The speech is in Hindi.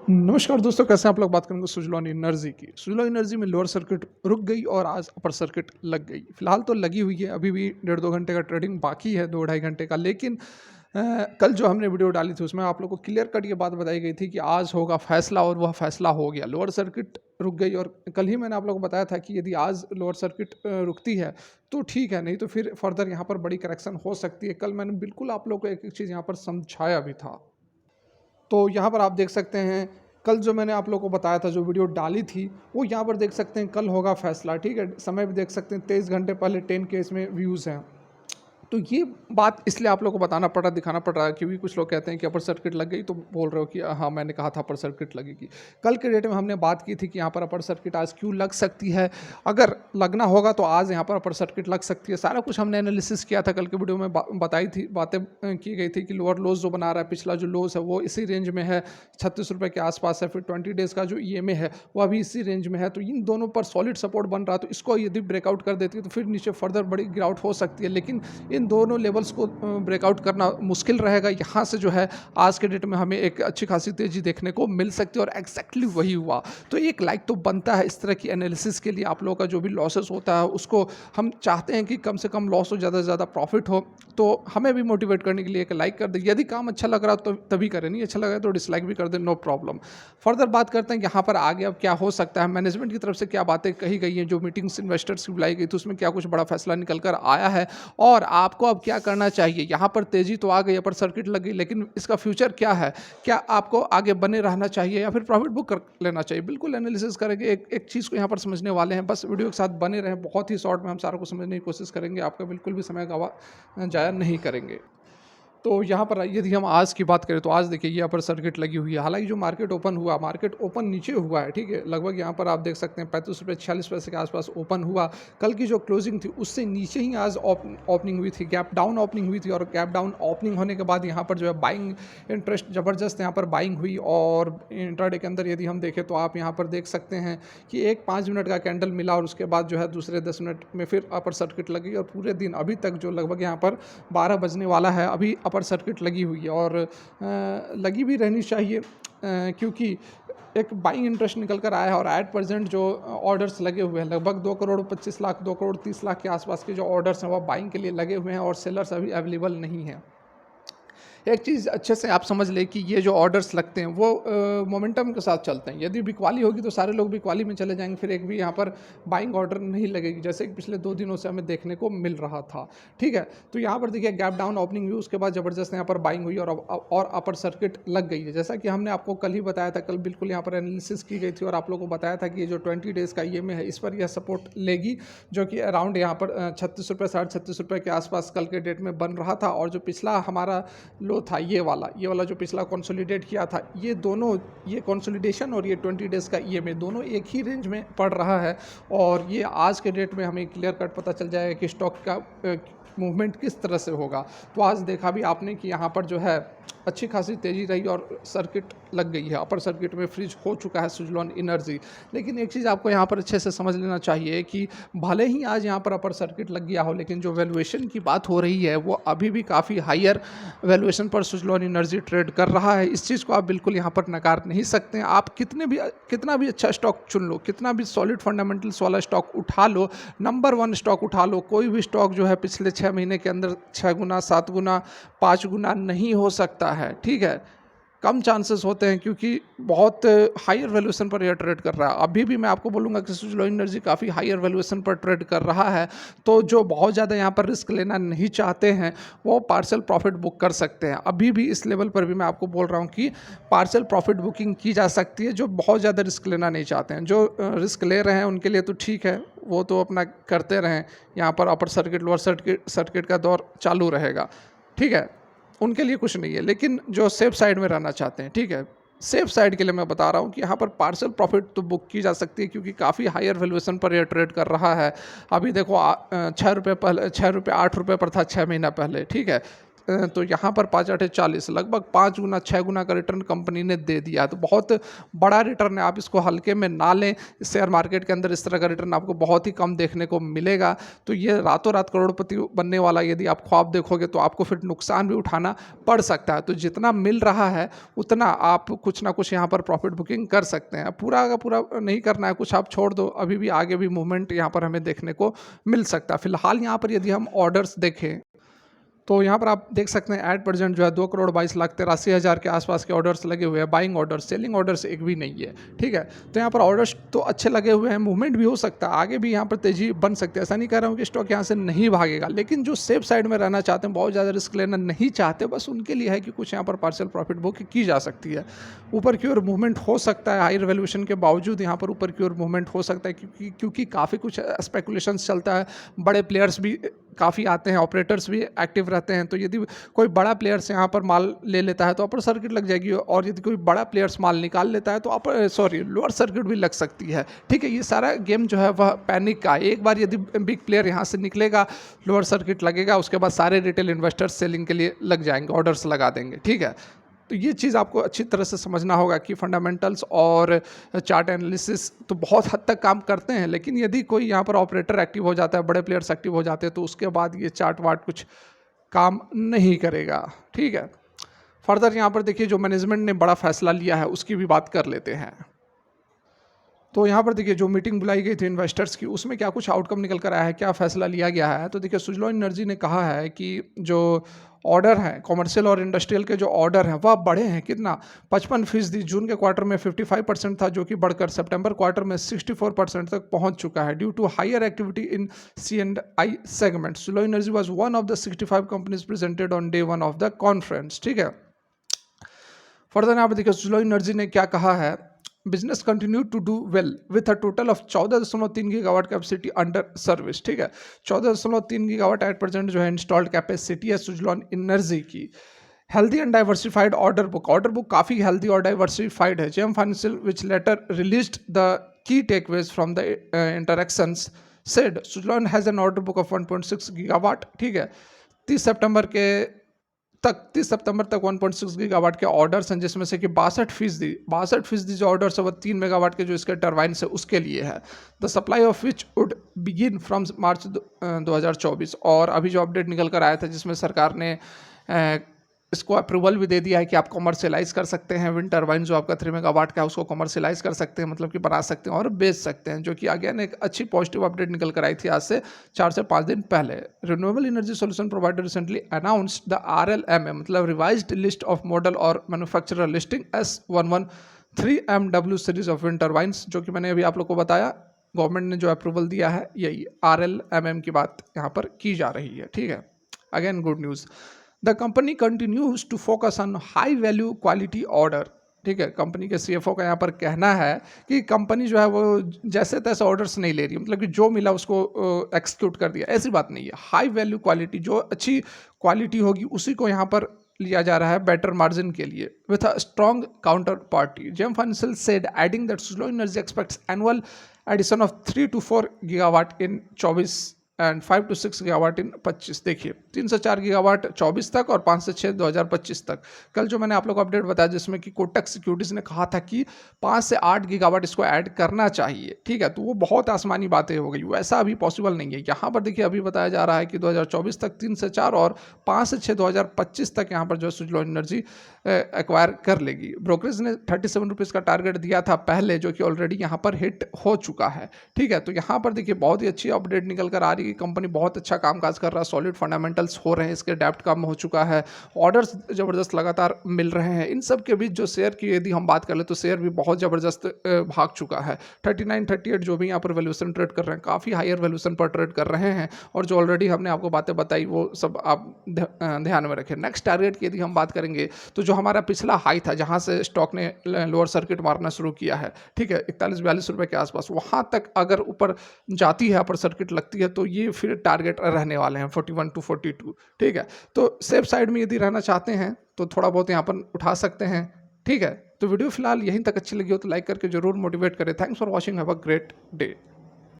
नमस्कार दोस्तों, कैसे हैं आप लोग। बात करेंगे सुज़लॉन एनर्जी की। सुज़लॉन एनर्जी में लोअर सर्किट रुक गई और आज अपर सर्किट लग गई। फिलहाल तो लगी हुई है, अभी भी डेढ़ 2 घंटे का ट्रेडिंग बाकी है, 2 ढाई घंटे का। लेकिन कल जो हमने वीडियो डाली थी उसमें आप लोग को क्लियर कट ये बात बताई गई थी कि आज होगा फैसला, और वह फैसला हो गया। लोअर सर्किट रुक गई और कल ही मैंने आप लोगों को बताया था कि यदि आज लोअर सर्किट रुकती है तो ठीक है, नहीं तो फिर फर्दर यहाँ पर बड़ी करेक्शन हो सकती है। कल मैंने बिल्कुल आप लोग को एक-एक चीज़ यहाँ पर समझाया भी था। तो यहाँ पर आप देख सकते हैं, कल जो मैंने आप लोगों को बताया था, जो वीडियो डाली थी, वो यहाँ पर देख सकते हैं, कल होगा फैसला। ठीक है, समय भी देख सकते हैं, 23 घंटे पहले 10 के इसमें व्यूज़ हैं। तो ये बात इसलिए आप लोगों को बताना पड़ रहा, दिखाना पड़ रहा है, क्योंकि कुछ लोग कहते हैं कि अपर सर्किट लग गई, तो बोल रहे हो कि हाँ, मैंने कहा था अपर सर्किट लगेगी। कल के डेट में हमने बात की थी कि यहाँ पर अपर सर्किट आज क्यों लग सकती है। अगर लगना होगा तो आज यहाँ पर अपर सर्किट लग सकती है। सारा कुछ हमने एनालिसिस किया था, कल के वीडियो में बताई थी, बातें की गई थी कि लोअर लोज जो बना रहा है, पिछला जो लोज है वो इसी रेंज में है, 36 रुपये के आसपास है। फिर 20 डेज़ का जो EMA है वो अभी इसी रेंज में है। तो इन दोनों पर सॉलिड सपोर्ट बन रहा है, तो इसको यदि ब्रेकआउट कर देती है तो फिर नीचे फर्दर बड़ी गिरावट हो सकती है। लेकिन इन दोनों लेवल्स को ब्रेकआउट करना मुश्किल रहेगा। यहाँ से जो है आज के डेट में हमें एक अच्छी खासी तेज़ी देखने को मिल सकती है, और एग्जैक्टली वही हुआ। तो एक लाइक तो बनता है इस तरह की एनालिसिस के लिए। आप लोगों का जो भी लॉसेस होता है उसको हम चाहते हैं कि कम से कम लॉस हो, ज़्यादा से ज़्यादा प्रॉफिट हो। तो हमें भी मोटिवेट करने के लिए एक लाइक कर दे। यदि काम अच्छा लग रहा तो तभी करें, नहीं अच्छा लग रहा तो डिसलाइक भी कर दें, नो प्रॉब्लम। फर्दर बात करते हैं कि यहाँ पर आगे अब क्या हो सकता है। मैनेजमेंट की तरफ से क्या बातें कही गई हैं, जो मीटिंग्स इन्वेस्टर्स की बुलाई गई थी उसमें क्या कुछ बड़ा फैसला निकल कर आया है, और आपको अब क्या करना चाहिए। यहाँ पर तेज़ी तो आ गई, अपर सर्किट लग गई, लेकिन इसका फ्यूचर क्या है। क्या आपको आगे बने रहना चाहिए या फिर प्रॉफिट बुक कर लेना चाहिए। बिल्कुल एनालिसिस करेंगे, एक एक चीज़ को यहाँ पर समझने वाले हैं। बस वीडियो के साथ बने रहें, बहुत ही शॉर्ट में हम सारा को समझने की कोशिश करेंगे, आपका बिल्कुल भी समय गवा जाया नहीं करेंगे। तो यहाँ पर यदि हम आज की बात करें तो आज देखिए ये अपर सर्किट लगी हुई है। हालांकि जो मार्केट ओपन हुआ, मार्केट ओपन नीचे हुआ है, ठीक है, लगभग यहाँ पर आप देख सकते हैं 35 रुपये 46 पैसे के आसपास ओपन हुआ। कल की जो क्लोजिंग थी उससे नीचे ही आज ओपनिंग हुई थी, गैप डाउन ओपनिंग हुई थी। और गैप डाउन ओपनिंग होने के बाद यहाँ पर जो है बाइंग इंटरेस्ट ज़बरदस्त यहाँ पर बाइंग हुई। और इंट्राडे के अंदर यदि हम देखें तो आप यहाँ पर देख सकते हैं कि एक 5 मिनट का कैंडल मिला, और उसके बाद जो है दूसरे 10 मिनट में फिर अपर सर्किट लगी, और पूरे दिन अभी तक जो लगभग यहाँ पर 12 बजने वाला है, अभी अपर सर्किट लगी हुई है। और लगी भी रहनी चाहिए, क्योंकि एक बाइंग इंटरेस्ट निकल कर आया है। और एट प्रेजेंट जो ऑर्डर्स लगे हुए हैं, लगभग 2 करोड़ 25 लाख 2 करोड़ 30 लाख के आसपास के जो ऑर्डर्स हैं वह बाइंग के लिए लगे हुए हैं, और सेलर्स अभी अवेलेबल नहीं हैं। एक चीज़ अच्छे से आप समझ लें कि ये जो ऑर्डर्स लगते हैं वो मोमेंटम के साथ चलते हैं। यदि बिकवाली होगी तो सारे लोग बिकवाली में चले जाएंगे, फिर एक भी यहाँ पर बाइंग ऑर्डर नहीं लगेगी, जैसे कि पिछले 2 दिनों से हमें देखने को मिल रहा था। ठीक है, तो यहाँ पर देखिए गैप डाउन ओपनिंग हुई, उसके बाद ज़बरदस्त यहाँ पर बाइंग हुई, और अपर सर्किट लग गई है। जैसा कि हमने आपको कल ही बताया था, कल बिल्कुल यहाँ पर एनालिसिस की गई थी, और आप लोगों को बताया था कि ये जो 20 डेज़ का EMA है इस पर यह सपोर्ट लेगी, जो कि अराउंड यहाँ पर 36 रुपये 36.5 रुपये के आसपास कल के डेट में बन रहा था। और जो पिछला हमारा लो था, ये वाला जो पिछला कंसोलिडेट किया था, ये दोनों, ये कंसोलिडेशन और ये 20 डेज़ का EMA दोनों एक ही रेंज में पड़ रहा है। और ये आज के डेट में हमें क्लियर कट पता चल जाएगा कि स्टॉक का मूवमेंट किस तरह से होगा। तो आज देखा भी आपने कि यहाँ पर जो है अच्छी खासी तेज़ी रही, और सर्किट लग गई है, अपर सर्किट में फ्रीज हो चुका है सुज़लॉन एनर्जी। लेकिन एक चीज़ आपको यहाँ पर अच्छे से समझ लेना चाहिए कि भले ही आज यहाँ पर अपर सर्किट लग गया हो, लेकिन जो वैल्यूएशन की बात हो रही है वो अभी भी काफ़ी हायर वैल्यूएशन पर सुज़लॉन एनर्जी ट्रेड कर रहा है। इस चीज़ को आप बिल्कुल यहाँ पर नकार नहीं सकते हैं। आप कितना भी अच्छा स्टॉक चुन लो, कितना भी सॉलिड फंडामेंटल्स वाला स्टॉक उठा लो, नंबर 1 स्टॉक उठा लो, कोई भी स्टॉक जो है पिछले 6 महीने के अंदर 6 गुना 7 गुना 5 गुना नहीं हो सकता है। ठीक है, कम चांसेस होते हैं, क्योंकि बहुत हायर वैल्यूएशन पर यह ट्रेड कर रहा है। अभी भी मैं आपको बोलूँगा कि सुज़लॉन एनर्जी काफ़ी हायर वैल्यूएशन पर ट्रेड कर रहा है। तो जो बहुत ज़्यादा यहाँ पर रिस्क लेना नहीं चाहते हैं वो पार्शियल प्रॉफिट बुक कर सकते हैं। अभी भी इस लेवल पर भी मैं आपको बोल रहा हूँ कि पार्शियल प्रॉफिट बुकिंग की जा सकती है, जो बहुत ज़्यादा रिस्क लेना नहीं चाहते हैं। जो रिस्क ले रहे हैं उनके लिए तो ठीक है, वो तो अपना करते रहें, यहाँ पर अपर सर्किट लोअर सर्किट का दौर चालू रहेगा। ठीक है, उनके लिए कुछ नहीं है। लेकिन जो सेफ साइड में रहना चाहते हैं, ठीक है, सेफ साइड के लिए मैं बता रहा हूँ कि यहाँ पर पार्शियल प्रॉफिट तो बुक की जा सकती है, क्योंकि काफ़ी हायर वैल्यूएशन पर यह ट्रेड कर रहा है। अभी देखो 6 रुपये पहले, 6 रुपये 8 रुपये पर था 6 महीना पहले। ठीक है, तो यहाँ पर 5 8 40 लगभग 5 गुना 6 गुना का रिटर्न कंपनी ने दे दिया। तो बहुत बड़ा रिटर्न है, आप इसको हल्के में ना लें। शेयर मार्केट के अंदर इस तरह का रिटर्न आपको बहुत ही कम देखने को मिलेगा। तो ये रातों रात करोड़पति बनने वाला यदि आप ख्वाब देखोगे तो आपको फिर नुकसान भी उठाना पड़ सकता है। तो जितना मिल रहा है उतना आप कुछ ना कुछ यहाँ पर प्रॉफिट बुकिंग कर सकते हैं। पूरा का पूरा नहीं करना है, कुछ आप छोड़ दो, अभी भी आगे भी मूवमेंट यहाँ पर हमें देखने को मिल सकता है। फिलहाल यहाँ पर यदि हम ऑर्डर्स देखें तो यहाँ पर आप देख सकते हैं एट प्रेजेंट जो है 2,22,83,000 के आसपास के ऑर्डर्स लगे हुए हैं। बाइंग ऑर्डर्स, सेलिंग ऑर्डर्स एक भी नहीं है, ठीक है। तो यहाँ पर ऑर्डर्स तो अच्छे लगे हुए हैं, मूवमेंट भी हो सकता है, आगे भी यहाँ पर तेजी बन सकती है। ऐसा नहीं कह रहा हूँ कि स्टॉक यहाँ से नहीं भागेगा, लेकिन जो सेफ साइड में रहना चाहते हैं, बहुत ज़्यादा रिस्क लेना नहीं चाहते, बस उनके लिए है कि कुछ यहाँ पर पार्शियल प्रॉफिट बुक की जा सकती है। ऊपर की ओर मूवमेंट हो सकता है, हाई वैल्यूएशन के बावजूद यहाँ पर ऊपर की ओर मूवमेंट हो सकता है, क्योंकि काफ़ी कुछ स्पेकुलेशन चलता है, बड़े प्लेयर्स भी काफ़ी आते हैं, ऑपरेटर्स भी एक्टिव रहते हैं। तो यदि कोई बड़ा प्लेयर्स यहाँ पर माल ले लेता है तो अपर सर्किट लग जाएगी, और यदि कोई बड़ा प्लेयर्स माल निकाल लेता है तो लोअर सर्किट भी लग सकती है, ठीक है। ये सारा गेम जो है वह पैनिक का। एक बार यदि बिग प्लेयर यहाँ से निकलेगा, लोअर सर्किट लगेगा, उसके बाद सारे रिटेल इन्वेस्टर्स सेलिंग के लिए लग जाएंगे, ऑर्डर्स लगा देंगे, ठीक है। तो ये चीज़ आपको अच्छी तरह से समझना होगा कि फंडामेंटल्स और चार्ट एनालिसिस तो बहुत हद तक काम करते हैं, लेकिन यदि कोई यहाँ पर ऑपरेटर एक्टिव हो जाता है, बड़े प्लेयर्स एक्टिव हो जाते हैं, तो उसके बाद ये चार्ट वार्ट कुछ काम नहीं करेगा, ठीक है। फर्दर यहाँ पर देखिए जो मैनेजमेंट ने बड़ा फैसला लिया है उसकी भी बात कर लेते हैं। तो यहाँ पर देखिए जो मीटिंग बुलाई गई थी इन्वेस्टर्स की, उसमें क्या कुछ आउटकम निकल कर आया है, क्या फैसला लिया गया है। तो देखिए सुजलॉन एनर्जी ने कहा है कि जो ऑर्डर हैं कॉमर्शियल और इंडस्ट्रियल के जो ऑर्डर हैं वह बढ़े हैं, कितना 55%। जून के क्वार्टर में 55% था, जो कि बढ़कर सितंबर क्वार्टर में 64% तक पहुंच चुका है, due to higher activity in C&I segment. Suzlon Energy was one of the 65 companies presented on day 1 of the conference, ठीक है। फर्दर यहाँ पर देखिए सुजलॉन एनर्जी ने क्या कहा है, business continue to do well with a total of 14.3 gigawatt capacity under service, ठीक है। 14.3 गीगावाट एट प्रेजेंट जो है इंस्टॉल्ड कैपेसिटी है सुजलॉन एनर्जी की। Healthy and diversified order book काफ़ी हेल्दी और डाइवर्सिफाइड है। JM financial which letter released the key takeaways from the interactions said Suzlon has an order book of 1.6 gigawatt, ठीक है। 30 सितंबर तक 1.6 गीगावाट के ऑर्डर्स हैं, जिसमें से कि 62% जो ऑर्डर्स है वो 3 मेगावाट के जो इसके टर्बाइन्स है उसके लिए है। The supply of which would begin from March 2024। और अभी जो अपडेट निकल कर आया था जिसमें सरकार ने इसको अप्रूवल भी दे दिया है कि आप कॉमर्शियलाइज कर सकते हैं विंड टर्बाइन जो आपका 3 मेगावाट का है उसको कॉमर्शियलाइज कर सकते हैं, मतलब कि बना सकते हैं और बेच सकते हैं, जो कि अगेन एक अच्छी पॉजिटिव अपडेट निकल कर आई थी आज से 4 से 5 दिन पहले। Renewable energy solution provider recently announced the RLMM मतलब रिवाइज्ड लिस्ट ऑफ मॉडल और manufacturer listing S113MW series of wind turbines, जो कि मैंने अभी आप लोग को बताया गवर्नमेंट ने जो अप्रूवल दिया है यही RLMM की बात यहाँ पर की जा रही है, ठीक है। Again good news, the company continues to focus on high value quality order, ठीक है। कंपनी के CFO का यहाँ पर कहना है कि कंपनी जो है वो जैसे तैसे ऑर्डर्स नहीं ले रही, मतलब कि जो मिला उसको एक्सिक्यूट कर दिया, ऐसी बात नहीं है। हाई वैल्यू क्वालिटी, जो अच्छी क्वालिटी होगी उसी को यहाँ पर लिया जा रहा है बेटर मार्जिन के लिए with a strong counter party. JM financial said adding that Suzlon energy expects annual addition of 3 to 4 gigawatt in 24 and 5 to 6 gigawatt in 25। देखिए 3 से 4 गीगावाट 24 तक और 5 से 6 2025 तक। कल जो मैंने आप लोग को अपडेट बताया जिसमें कि कोटक सिक्योरिटीज ने कहा था कि 5 से 8 गीगावाट इसको ऐड करना चाहिए, ठीक है। तो वो बहुत आसमानी बातें हो गई, वैसा अभी पॉसिबल नहीं है। यहाँ पर देखिए अभी बताया जा रहा है कि 2024 तक 3 से 4 और 5 से 6 2025 तक यहाँ पर जो सुजलॉन एनर्जी एक्वायर कर लेगी। ब्रोकरेज ने 37 रुपीज़ का टारगेट दिया था पहले, जो कि ऑलरेडी यहाँ पर हिट हो चुका है, ठीक है। तो यहाँ पर देखिए बहुत ही अच्छी अपडेट निकल कर आ रही है, कंपनी बहुत अच्छा कामकाज कर रहा है, सॉलिड फंडामेंटल्स हो रहे हैं, इसके डेप्थ कम हो चुका है, ऑर्डर्स ज़बरदस्त लगातार मिल रहे हैं। इन सब के बीच जो शेयर की यदि हम बात कर ले तो शेयर भी बहुत ज़बरदस्त भाग चुका है। 39, 38 जो भी यहाँ पर वैल्यूएशन ट्रेड कर रहे हैं, काफ़ी हायर वैल्यूएशन पर ट्रेड कर रहे हैं, और जो ऑलरेडी हमने आपको बातें बताई वो सब आप ध्यान में रखें। नेक्स्ट टारगेट की यदि हम बात करेंगे तो जो हमारा पिछला हाई था जहाँ से स्टॉक ने लोअर सर्किट मारना शुरू किया है, ठीक है, 41-42 रुपये के आसपास, वहाँ तक अगर ऊपर जाती है, अपर सर्किट लगती है, तो ये फिर टारगेट रहने वाले हैं 41 to 42, ठीक है। तो सेफ साइड में यदि रहना चाहते हैं तो थोड़ा बहुत यहाँ पर उठा सकते हैं, ठीक है। तो वीडियो फिलहाल यहीं तक अच्छी लगी हो तो लाइक करके जरूर मोटिवेट करें। Thanks for watching, have a great day.